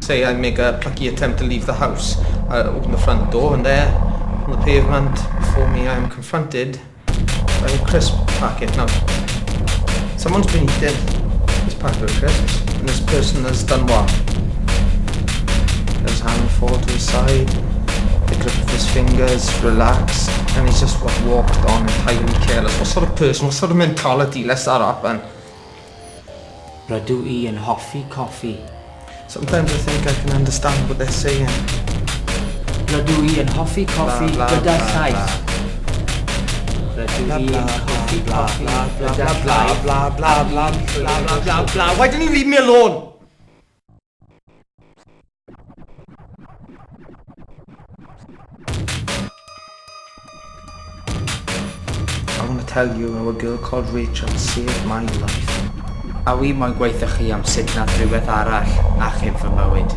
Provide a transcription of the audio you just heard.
say I make a plucky attempt to leave the house. I open the front door, and there, on the pavement before me, I am confronted by a crisp packet. Now, someone's been eating this packet of crisps, and this person has done what? His hand fall to his side, the grip of his fingers, relax, and he's just walked on entirely careless. What sort of person, what sort of mentality lets that happen? Rydw I yn hoffi coffi. Sometimes I think I can understand what they're saying. Rydw I yn hoffi coffi gyda llaeth. Rydw I yn hoffi coffi gyda llaeth. Blah, blah, blah, blah, blah, blah, blah. Why didn't you leave me alone? I want to tell you how a girl called Rachel saved my life. A wi moyn gweithio chi am sut nath rhywbeth arall achub fy mywyd.